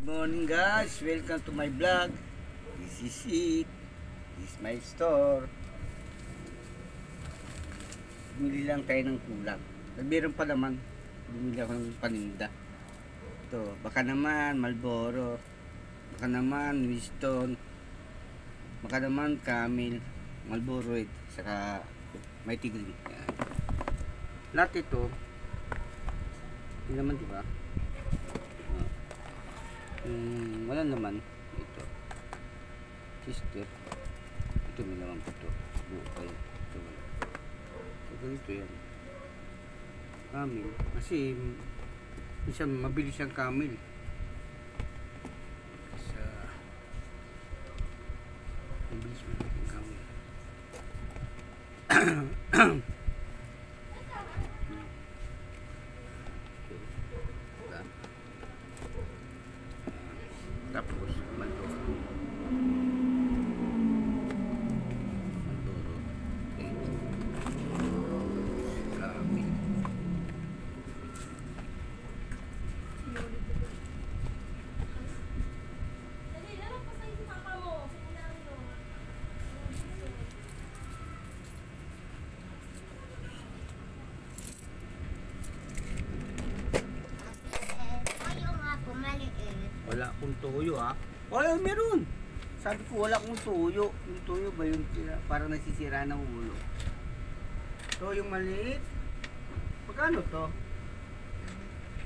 Morning guys, welcome to my vlog. This is it. This is my store. Bumili lang tayo ng kulang. Meron pa naman. Bumili ako ng paninda. Ito, baka naman Marlboro. Baka naman Winston. Baka naman Camel. Marlboro red. Saka Mighty Green. Yan. Lahat ito. Hindi naman diba? Wala naman ito sister, ito may naman po ito bukay, ito wala, so ganito yan Camel, kasi minsan mabilis ang Camel sa mabilis ang Camel. Tapos Marlboro Camel. Wala akong tuyo ha. Wala, meron. Sabi ko wala akong tuyo. Yung tuyo ba yun? Parang nasisira ng ulo. So yung maliit. Magkano to?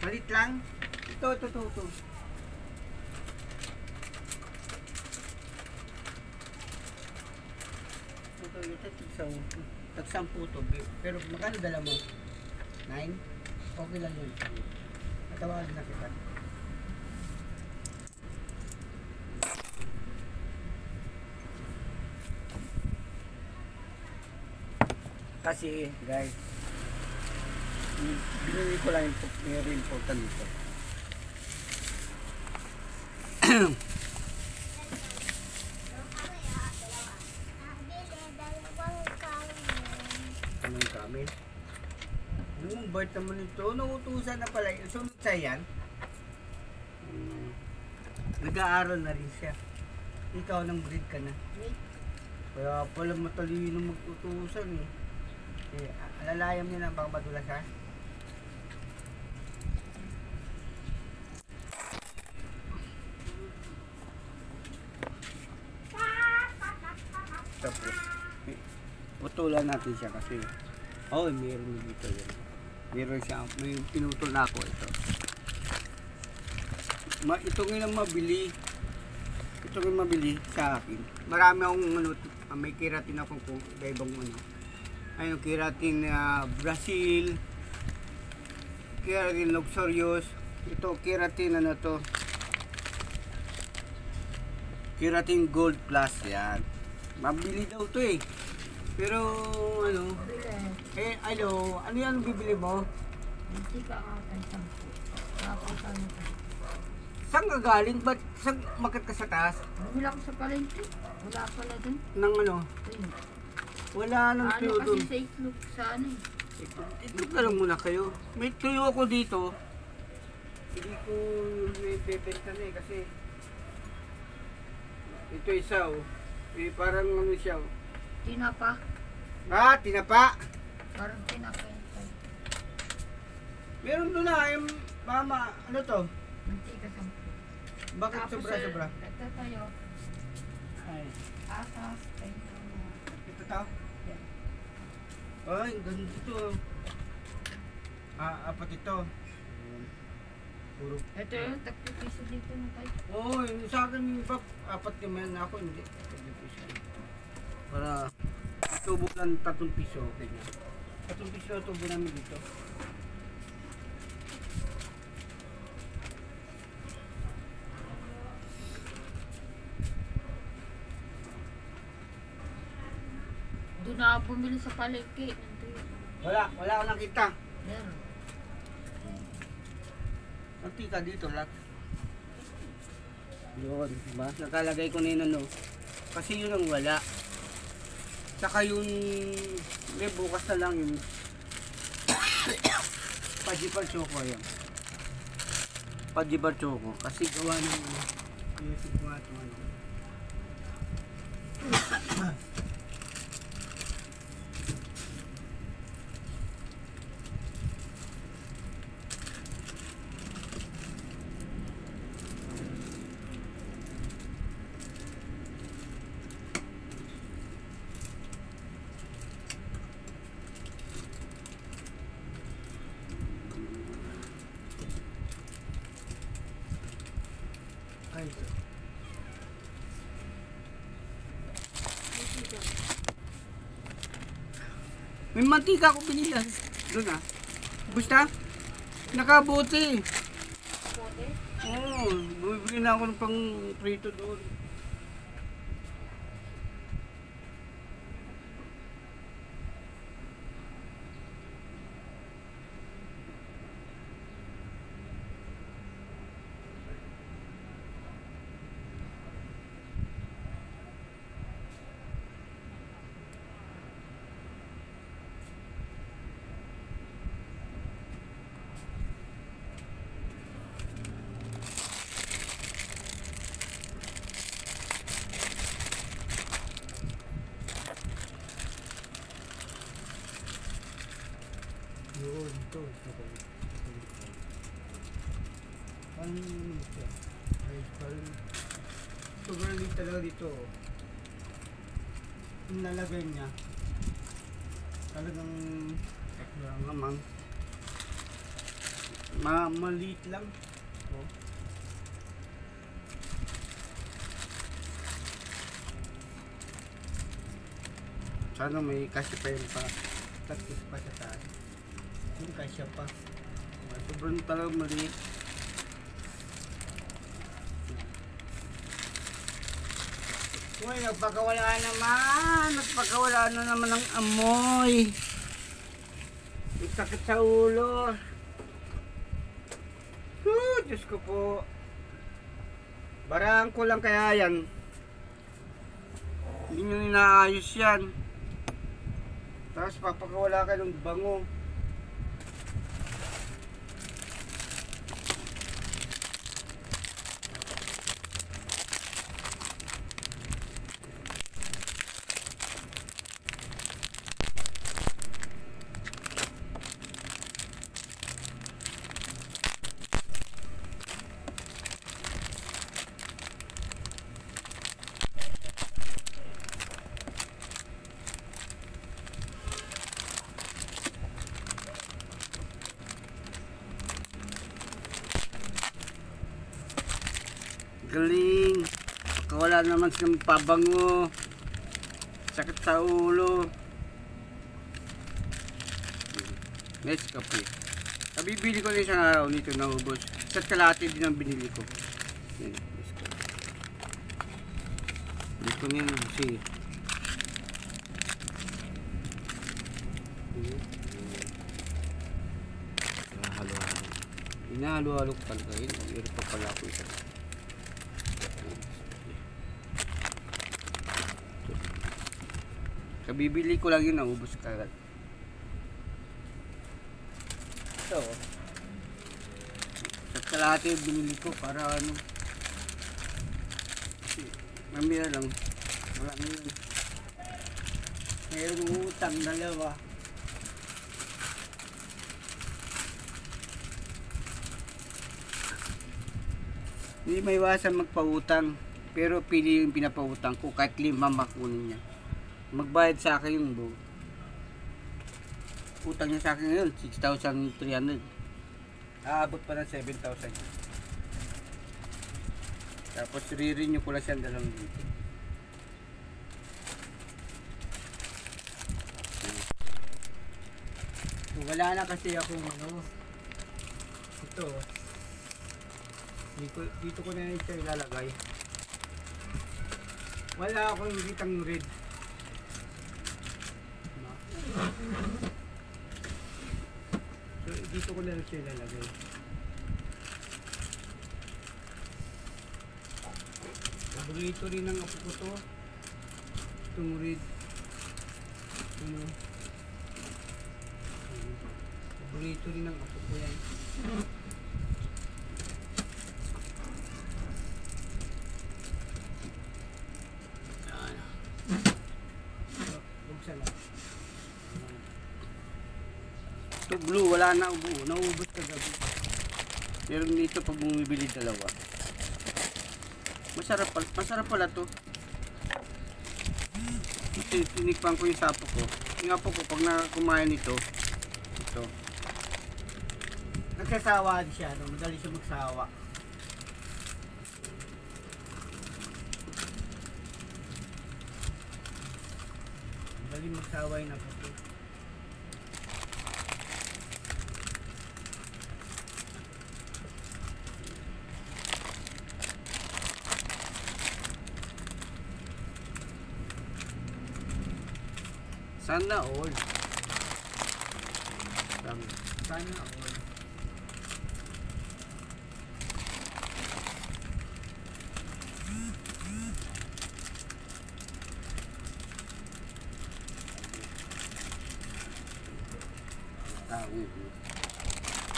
Maliit lang? Ito. Ito. Tagsampu to. Pero magkano dala mo? 9? Okay lang yun. Natawagan na kita. Kasi guys, binili ko lang yung very important dito. Anong Camel? Anong bird naman ito? Nautusan na pala. Sunod sa yan. Nag-aaral na rin siya. Ikaw nang breed ka na. Kaya pala matalino mag-utusan eh. Alalayam niya na baka madulas ha. Tapos putulan natin siya kasi meron dito yun. Meron siya, may pinutol na ako ito. Ito ngayon ang mabili. Ito ngayon mabili sa akin. Marami akong may keratin akong ibang ayun, keratin Brazil, keratin luxurious, ito keratin keratin gold plus yan. Mabili daw to eh. Pero ano yan bibili mo? Hindi ka kakay sampu. Saan ka galing? Ba't saan makat ka sa taas? Bumila ko sa palengke. Wala pala dun. Nang ano? Ayun. Wala nang tuyo dun. Kasi sa itlog sa ano eh. Itlog na lang muna kayo. May tuyo ako dito. Hindi ko bebenta na eh kasi ito isa parang ano siya Tinapa. Tinapa? Parang tinapa yun. Meron doon na yung mama, ano to? Hindi ka sampu. Bakit sobra-sobra? Ito tayo. Ay. Atas. Ito to? Ay, ganito ito. Apat ito. Puro. Ito yung tagpipiso dito na tayo. Oo, yung sa akin yung iba, apat naman ako, hindi. Para tubo lang 3 piso, okay na. 3 piso na tubo namin dito. Doon na ako bumili sa palengke. Wala akong nakita. Meron. Nakita dito lahat. Yun, diba? Nakalagay ko na yun kasi yun ang wala. Saka yung may bukas na lang yung Pajipal Choco yan. Pajibar Choco kasi gawa ng ayusin ko nga itong ano. Ay, may mantika ako binila. Doon ah. Basta? Nakabote. Bote? Oo, bumibili na ako ng pang prito doon. Yun, ito. Ano ito? Ay, parang sobrang liit talaga dito. Yung lalagay niya, talagang ngamang maliit lang. Oh. Sana may kasi pa yun pa. Tapos pa sa taas. Yung kasya pa. Sobrang talagang maliit. Uy, nagpakawala naman. Nagpakawala na naman ng amoy. May sakit sa ulo. Diyos ko po. Barang ko lang kaya yan. Hindi nyo inaayos yan. Tapos papakawala ka ng bango. Galing. Wala naman siyang pabango. Sakit sa ulo. Next kape. Nabibili ko na isang araw nito na ubos. Sa kalahati din ang binili ko. Yan. Hindi ko nyo kasi. Halo-halo. Inahalo-halo ko talaga yun. Mayroon pa pala ako isa. Kabibili ko lang yun, naubos ka agad. Ito, sa kalahati binili ko para ano, mamaya lang, wala na yun. Mayroong utang, dalawa. Hindi may iwasan magpautang, pero pili yung pinapautang ko kahit 5 makunin niya. Magbayad sa akin yung buo. Utang niya sa akin ngayon 6,300. Aabot pa ng 7,000. Tapos re-renew ko lang siya 2 dito. Wala na kasi akong ano. Ito. Dito ko na siya ilalagay. Wala akong kitang red. So dito ko lang siya ilalagay. Paborito rin ng apo ko to. Itong red. Ano? Paborito rin ng apo ko yan. wala na, naubos kagabi. Pero dito pag bumibili dalawa, masarap pala to. Kasi tinikpan ko yung sapo ko. Yung apo ko pag kumain ito, nagsasawa din siya, no? Madali siya magsawa. Madali magsawa yung apo ko. Sana all. Sana all.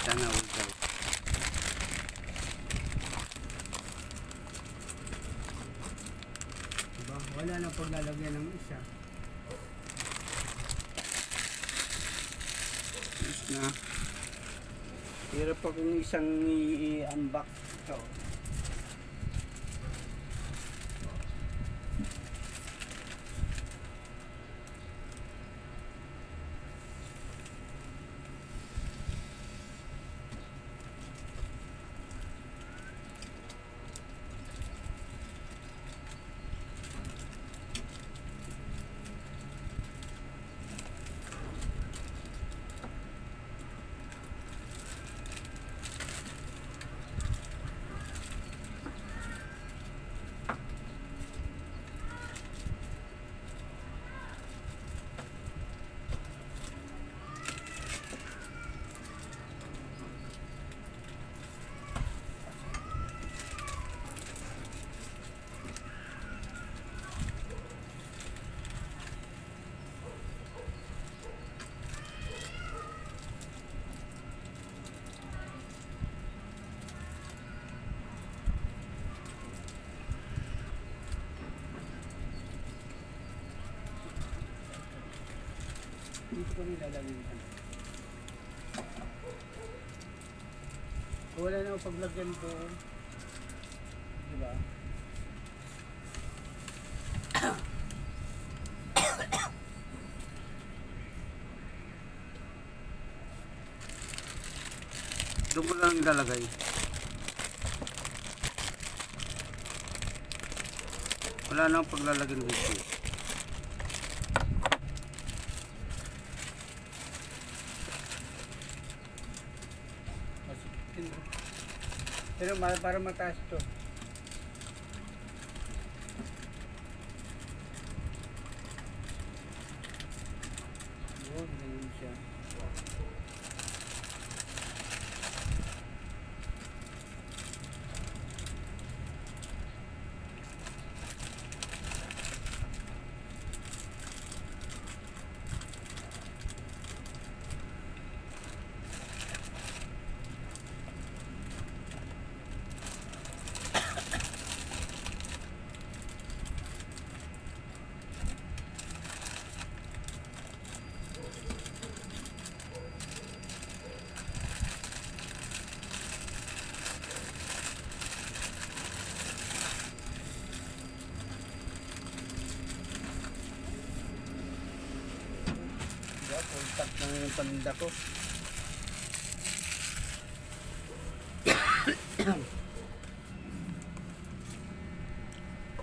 Sana all daw. Diba? Wala nang paglalagyan ng isa. Na hirap pa kung isang i-unbox ito. Dito ko nilalagay ito. Wala na ang paglagyan ko. Diba? Doon ko lang ilalagay. Wala na ang paglalagyan dito. Pero para mataas to. Yun, ganyan siya. Kontak na yung paninda ko.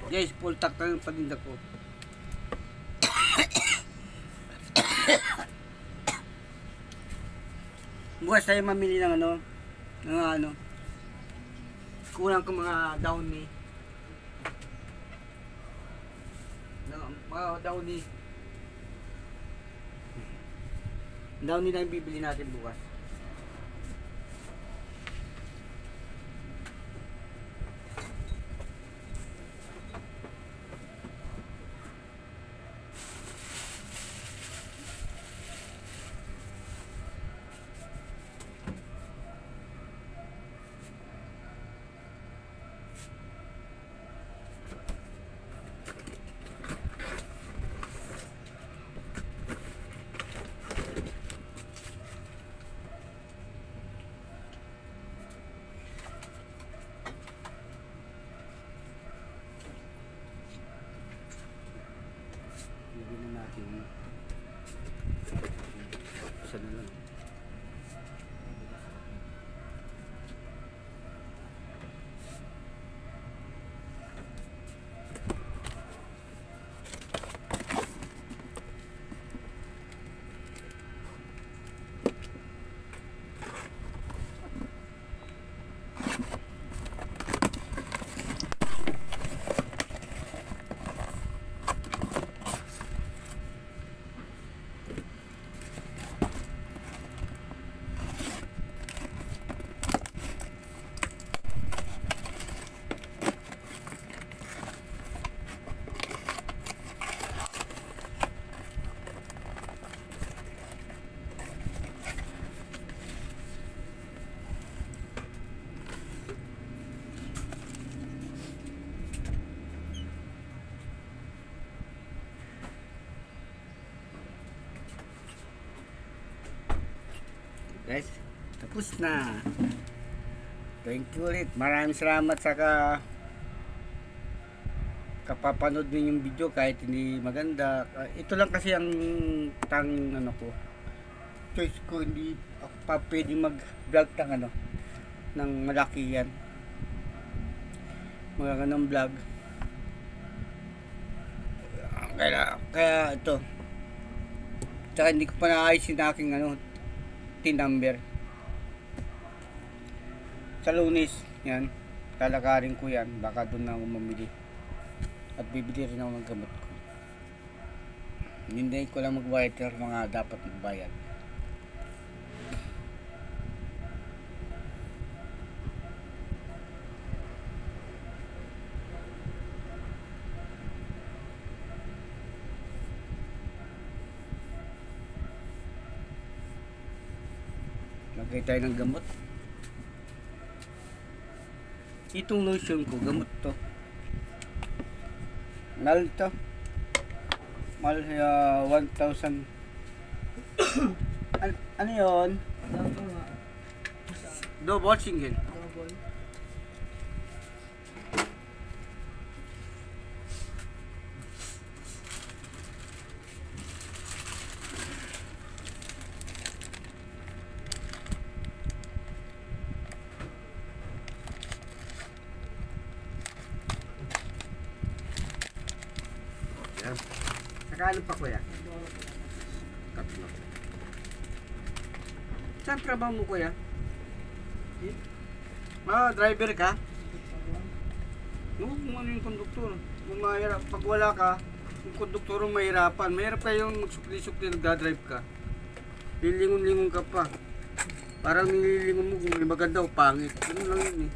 Guys, full tack na yung paninda ko. Bukas tayo mamili ng kulang ko mga downy. Mga downy. Downy na yung bibili natin bukas. Guys, tapos na. Thank you ulit. Maraming salamat sa kapapanood din yung video kahit hindi maganda. Ito lang kasi ang tanging ano ko. Choice ko, hindi ako pa pwede mag-vlog ng malaki yan. Mga ganang vlog. Kaya ito. Tsaka hindi ko pa naayos yung aking tin number. Sa Lunes, yan. Lalakarin ko yan. Baka doon na ako mamili. At bibili rin ako ng gamot ko. Hindi ko lang mag-wire mga dapat magbayad. Lagay tayo ng gamot. Itong lotion ko, gamot to. Mahal to. Mahal 1,000. Ano yun? Double single. Sakalo pa kuya? Tatlo. Saan trabaho mo kuya? Driver ka? Kung ano yung konduktor. Kung mahirap, pag wala ka, yung konduktor mahirapan. Mahirap kayong magsukli-sukli nagdadrive ka. Lilingon-lingon ka pa. Parang nililingon mo kung maganda o pangit. Ganun lang yun eh.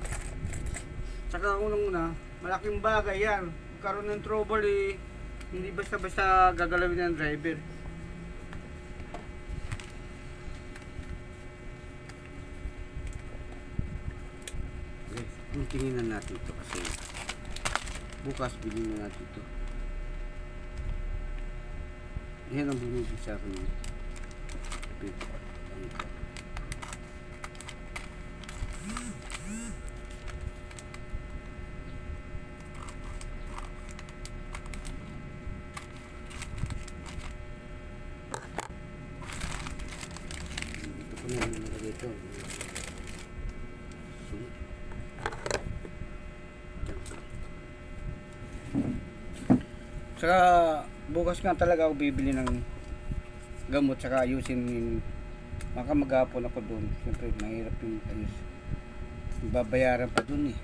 Tsaka unang-una, malaking bagay yan. Karoon ng trouble eh. Hindi basta-basta gagalawin ng driver. Okay, tingin na natin ito kasi bukas bilhin na natin ito. Yan ang bumibig sa akin. Ito. Saka bukas nga talaga ako bibili ng gamot saka ayusin baka maghapon ako doon. Siyempre mahirap yung ayos. Babayaran pa doon eh.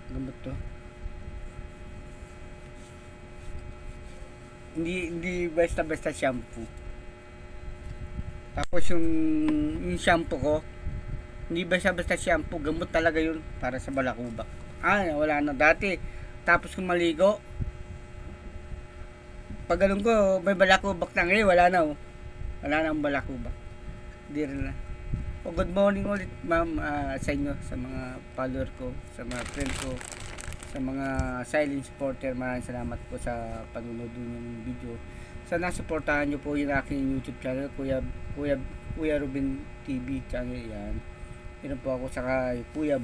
Gamot to. Hindi basta-basta shampoo. Tapos yung shampoo ko, hindi basta-basta shampoo, gamot talaga yun para sa balakubak. Wala na dati. Tapos kung maligo, pag ganun ko, may balakubak na ngayon, wala na oh. Wala na ang balakubak. Hindi rin na. Good morning ulit ma'am sa inyo, sa mga follower ko, sa mga friend ko, sa mga silent supporter. Maraming salamat po sa panonood ng video. Sana suportahan nyo po yung aking YouTube channel, Kuya Ruben TV channel yan. Meron po ako sa Kuya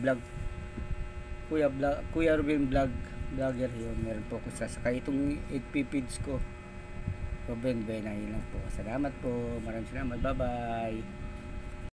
Ruben Vlogger yun. Meron po ako sa itong 8P page ko, Ruben Benay lang po. Salamat po. Maraming salamat. Bye bye.